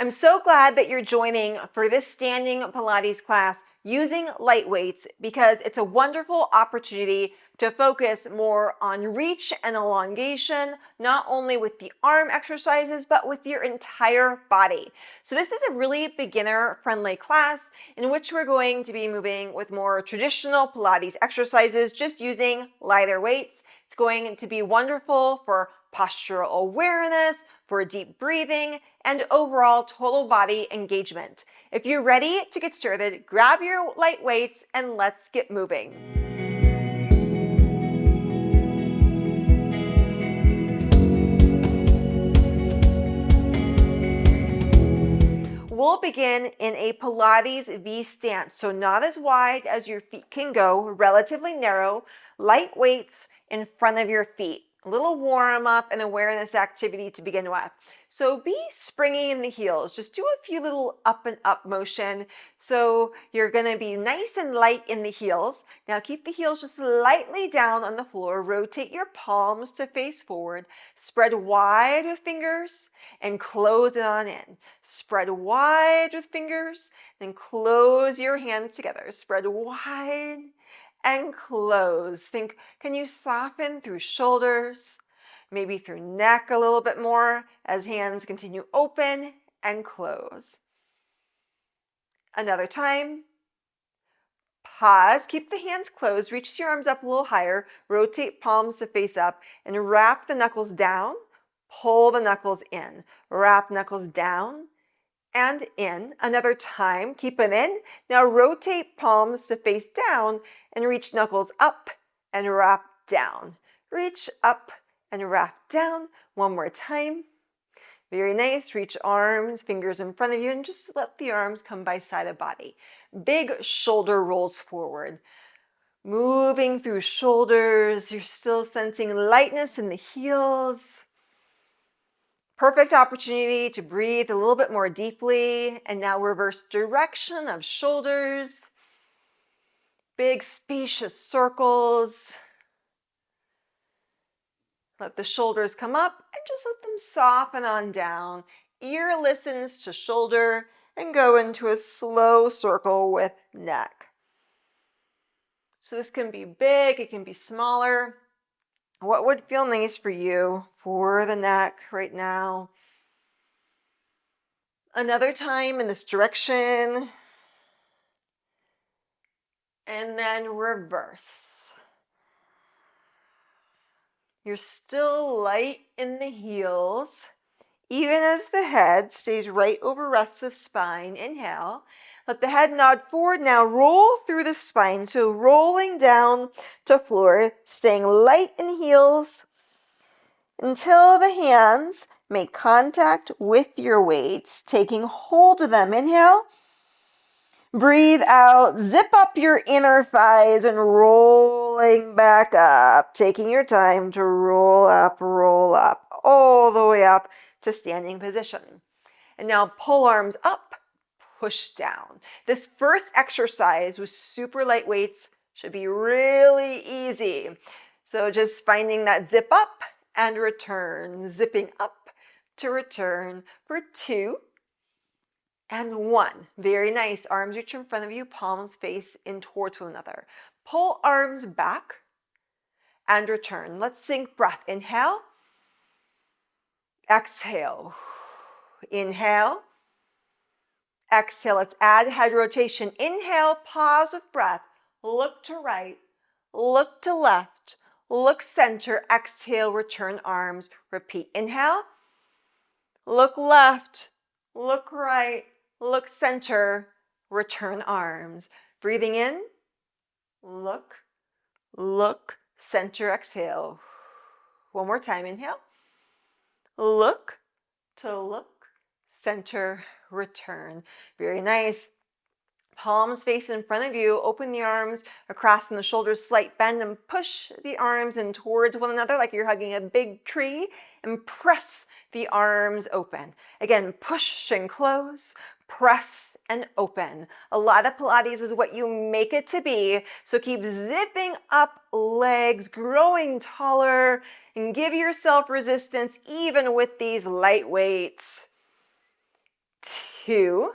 I'm so glad that you're joining for this standing Pilates class using light weights because it's a wonderful opportunity to focus more on reach and elongation, not only with the arm exercises, but with your entire body. So this is a really beginner-friendly class in which we're going to be moving with more traditional Pilates exercises, just using lighter weights. It's going to be wonderful for postural awareness, for deep breathing, and overall total body engagement. If you're ready to get started, grab your light weights and let's get moving. We'll begin in a Pilates V stance, so not as wide as your feet can go, relatively narrow, light weights in front of your feet. A little warm up and awareness activity to begin with. So be springy in the heels. Just do a few little up and up motion. So you're going to be nice and light in the heels. Now keep the heels just slightly down on the floor. Rotate your palms to face forward. Spread wide with fingers and close it on in. Spread wide with fingers, then close your hands together. Spread wide and close. Think, can you soften through shoulders, maybe through neck a little bit more as hands continue open and close. Another time. Pause, keep the hands closed, reach your arms up a little higher, rotate palms to face up, and wrap the knuckles down, pull the knuckles in. Wrap knuckles down and in. Another time, keep them in. Now rotate palms to face down and reach knuckles up and wrap down. Reach up and wrap down. One more time. Very nice. Reach arms, fingers in front of you, and just let the arms come by side of body. Big shoulder rolls forward. Moving through shoulders. You're still sensing lightness in the heels. Perfect opportunity to breathe a little bit more deeply. And now reverse direction of shoulders. Big spacious circles. Let the shoulders come up and just let them soften on down. Ear listens to shoulder and go into a slow circle with neck. So this can be big, it can be smaller. What would feel nice for you for the neck right now? Another time in this direction. And then reverse. You're still light in the heels, even as the head stays right over rests of spine. Inhale. Let the head nod forward. Now roll through the spine. So rolling down to floor, staying light in heels until the hands make contact with your weights, taking hold of them. Inhale. Breathe out. Zip up your inner thighs and rolling back up. Taking your time to roll up, all the way up to standing position. And now pull arms up, push down. This first exercise with super light weights should be really easy. So just finding that zip up and return, zipping up to return for 2 and 1. Very nice. Arms reach in front of you, palms face in towards one another. Pull arms back and return. Let's sync breath. Inhale. Exhale. Inhale. Exhale. Let's add head rotation. Inhale, pause with breath. Look to right. Look to left. Look center. Exhale, return arms. Repeat. Inhale. Look left. Look right. Look center. Return arms. Breathing in. Look. Look. Center. Exhale. One more time. Inhale. Look to look. Center. Return. Very nice. Palms face in front of you. Open the arms across from the shoulders, slight bend, and push the arms in towards one another like you're hugging a big tree, and press the arms open. Again, push and close, press and open. A lot of Pilates is what you make it to be, so keep zipping up legs, growing taller, and give yourself resistance even with these light weights. 2.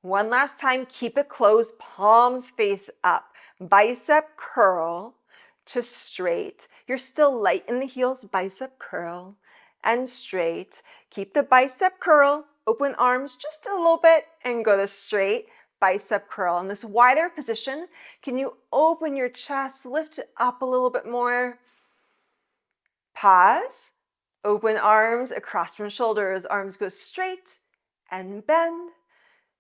One last time, keep it closed, palms face up. Bicep curl to straight. You're still light in the heels, bicep curl and straight. Keep the bicep curl, open arms just a little bit and go to straight, bicep curl. In this wider position, can you open your chest, lift it up a little bit more? Pause, open arms across from shoulders, arms go straight and bend.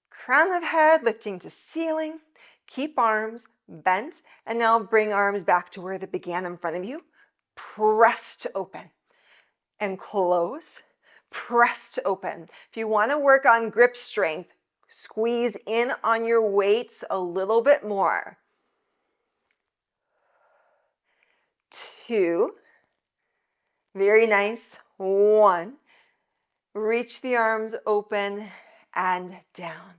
Crown of head lifting to ceiling. Keep arms bent, and now bring arms back to where they began in front of you. Press to open and close. Press to open. If you want to work on grip strength, squeeze in on your weights a little bit more. 2. Very nice. 1. Reach the arms open and down.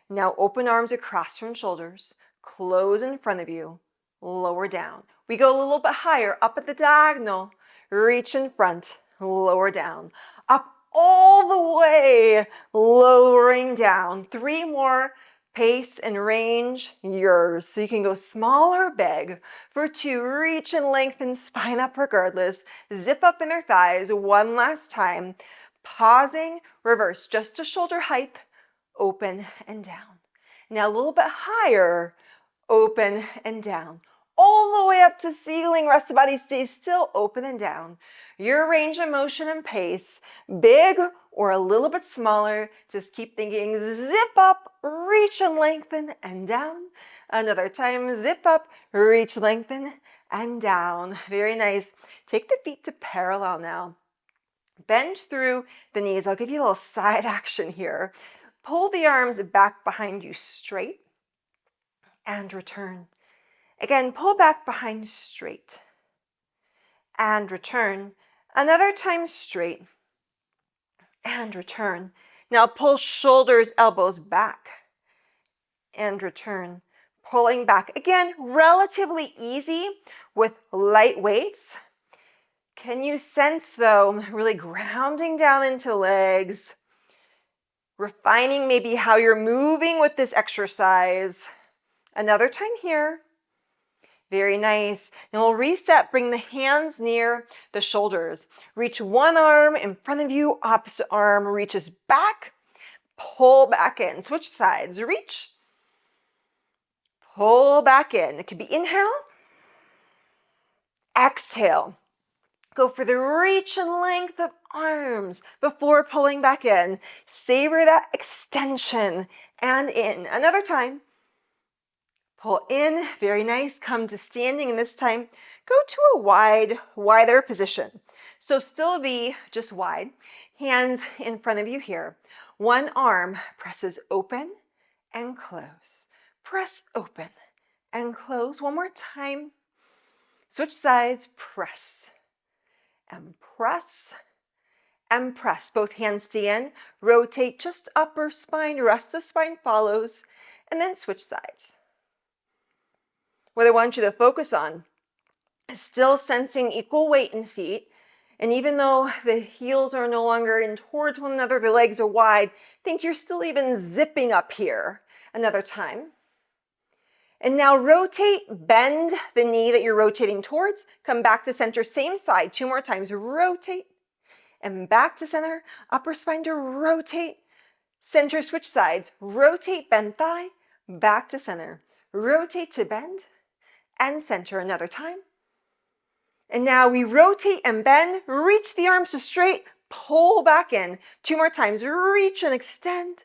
Now open arms across from shoulders, close in front of you, lower down. We go a little bit higher, up at the diagonal, reach in front, lower down. Up all the way, lowering down. 3 more, pace and range, yours. So you can go small or big. For 2, reach and lengthen, spine up regardless. Zip up inner thighs, one last time. Pausing, reverse, just to shoulder height. Open and down. Now a little bit higher, open and down. All the way up to ceiling, rest of the body stays still, open and down. Your range of motion and pace, big or a little bit smaller, just keep thinking, zip up, reach and lengthen and down. Another time, zip up, reach, lengthen and down. Very nice. Take the feet to parallel now. Bend through the knees. I'll give you a little side action here. Pull the arms back behind you straight and return. Again, pull back behind straight and return. Another time straight and return. Now pull shoulders, elbows back and return. Pulling back. Again, relatively easy with light weights. Can you sense though, really grounding down into legs? Refining maybe how you're moving with this exercise. Another time here. Very nice. Now we'll reset, bring the hands near the shoulders. Reach one arm in front of you, opposite arm reaches back, pull back in. Switch sides, reach, pull back in. It could be inhale, exhale. Go for the reach and length of arms before pulling back in. Savor that extension and in. Another time. Pull in, very nice. Come to standing, and this time go to a wider position. So still V, just wide. Hands in front of you here. One arm presses open and close. Press open and close. One more time. Switch sides, press and press and press. Both hands stay in. Rotate just upper spine, rest of spine follows, and then switch sides. What I want you to focus on is still sensing equal weight in feet. And even though the heels are no longer in towards one another, the legs are wide, think you're still even zipping up here. Another time. And now rotate, bend the knee that you're rotating towards. Come back to center, same side. 2 more times. Rotate and back to center. Upper spine to rotate. Center, switch sides. Rotate, bend thigh. Back to center. Rotate to bend and center. Another time. And now we rotate and bend. Reach the arms to straight. Pull back in. 2 more times. Reach and extend.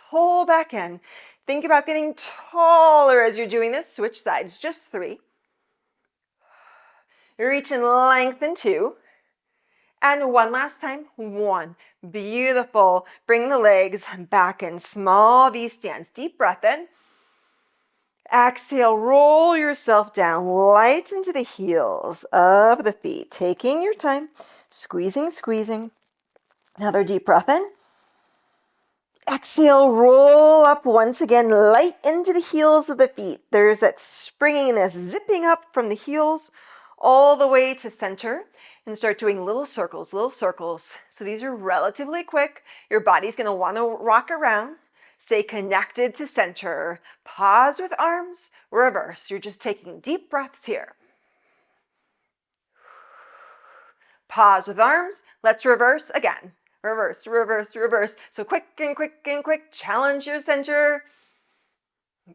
Pull back in. Think about getting taller as you're doing this. Switch sides, just 3. Reach and lengthen 2. And one last time, 1. Beautiful. Bring the legs back in. Small V stance. Deep breath in. Exhale, roll yourself down. Light into the heels of the feet. Taking your time. Squeezing, squeezing. Another deep breath in. Exhale, roll up once again, light into the heels of the feet. There's that springiness, zipping up from the heels all the way to center and start doing little circles, little circles. So these are relatively quick. Your body's going to want to rock around. Stay connected to center. Pause with arms, reverse. You're just taking deep breaths here. Pause with arms. Let's reverse again. Reverse, reverse, reverse. So quick and quick and quick. Challenge your center.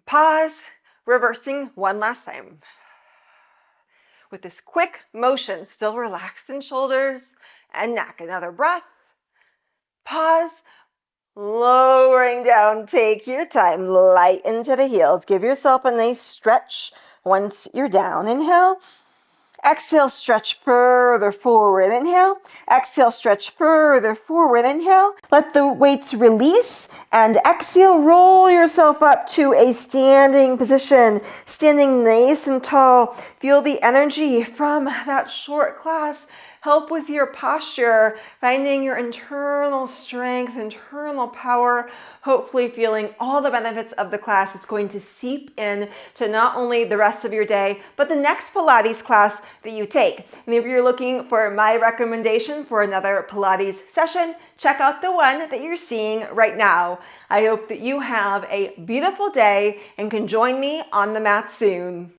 Pause. Reversing one last time. With this quick motion, still relaxed in shoulders and neck. Another breath. Pause. Lowering down. Take your time. Light into the heels. Give yourself a nice stretch once you're down. Inhale. Exhale, stretch further forward. Inhale. Exhale, stretch further forward. Inhale. Let the weights release and exhale. Roll yourself up to a standing position. Standing nice and tall. Feel the energy from that short class. Help with your posture, finding your internal strength, internal power, hopefully feeling all the benefits of the class. It's going to seep in to not only the rest of your day, but the next Pilates class that you take. And if you're looking for my recommendation for another Pilates session, check out the one that you're seeing right now. I hope that you have a beautiful day and can join me on the mat soon.